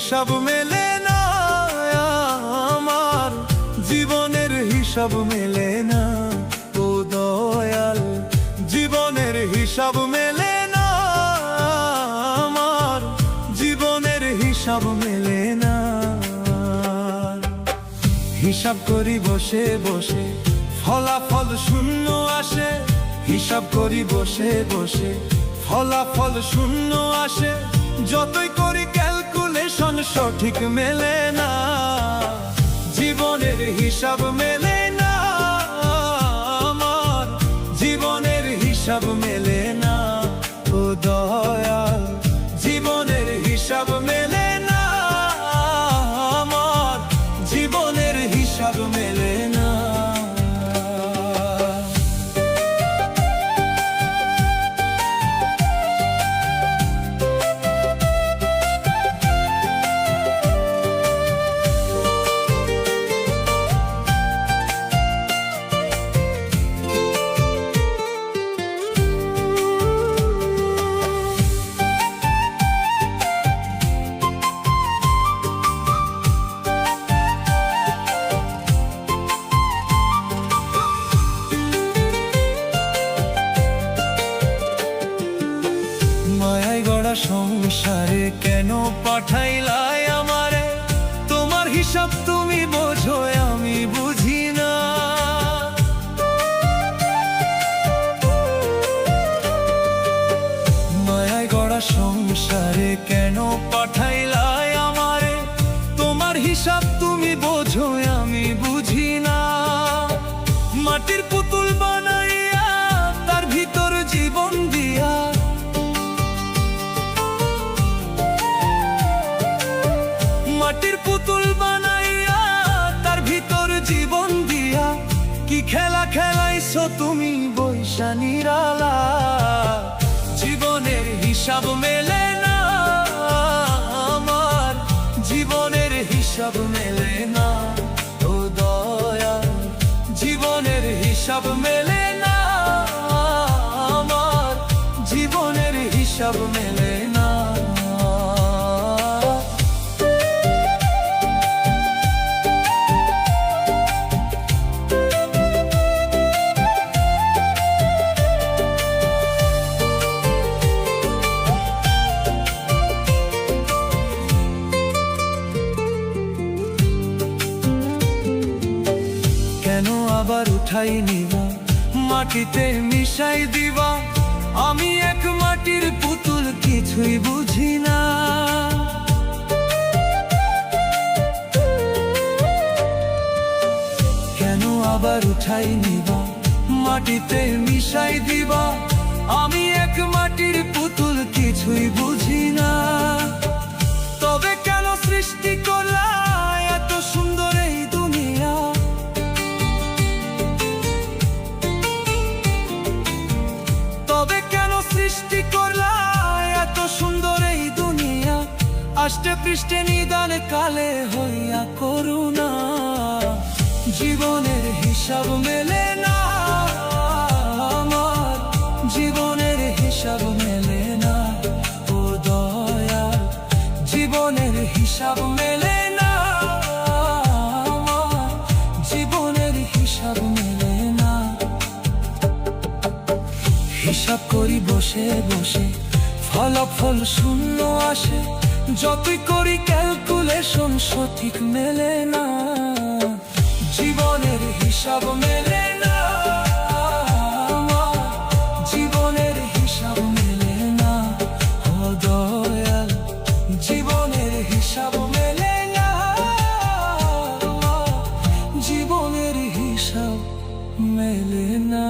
হিসাব মেলে না, আমার জীবনের হিসাব মেলে না। ও দয়াল, জীবনের হিসাব মেলে না, আমার জীবনের হিসাব মেলে না। হিসাব করি বসে বসে, ফলাফল শূন্য আসে। হিসাব করি বসে বসে, ফলাফল শূন্য আসে। যতই করি ক্যালকুলেশন সঠিক মেলে না, জীবনের হিসাব মেলে না, আমার জীবনের হিসাব মেলে না। ও দয়াল, জীবনের হিসাব মেলে না, আমার জীবনের হিসাব মেলে না। সংসারে কেন পাঠাইলাই আমারে? তোমার হিসাব তুমি বোঝো, আমি বুঝি না। মায়ায় গড়া সংসারে কেন পাঠাইলাই আমারে? তোমার হিসাব তুমি বোঝো, আমি বুঝি না। মাটির পুতুল বানাইয়া তার ভিতর জীবন দিয়া, মাটির পুতুল বানাইয়া তার ভিতর জীবন দিয়া, কি খেলা খেলাইছো তুমি বৈশা নিরালা। জীবনের হিসাব মেলে না, আমার জীবনের হিসাব মেলে না। ও দয়াল, জীবনের হিসাব মেলে না, আমার জীবনের হিসাব মেলে না। আবার উঠাই নিবা, মাটিতে মিশাই দিবা। আমি এক মাটির পুতুল, কিছুই বুঝি না। কেন আবার উঠাই নিবা, মাটিতে মিশাই দিবা। আমি এক মাটির পুতুল, কিছুই বুঝি না। তবে কেন সৃষ্টি করলা এত সুন্দর এই দুনিয়া? তবে কেন সৃষ্টি করলা এত সুন্দর এই দুনিয়া? আষ্টে পৃষ্ঠে নিদানে কালে হইয়া করুণা। জীবনের হিসাব মেলে না, আমার জীবনের হিসাব মেলে না। ও দয়াল, জীবনের হিসাব মেলে না, আমার জীবনের হিসাব মেলে না। হিসাব করি বসে বসে, ফলাফল শূন্য আসে। যতই করি ক্যালকুলেশন সঠিক মেলে না, জীবনের হিসাব মেলে না, জীবনের হিসাব মেলে না। ও দয়াল, জীবনের হিসাব মেলে না, জীবনের হিসাব মেলে না।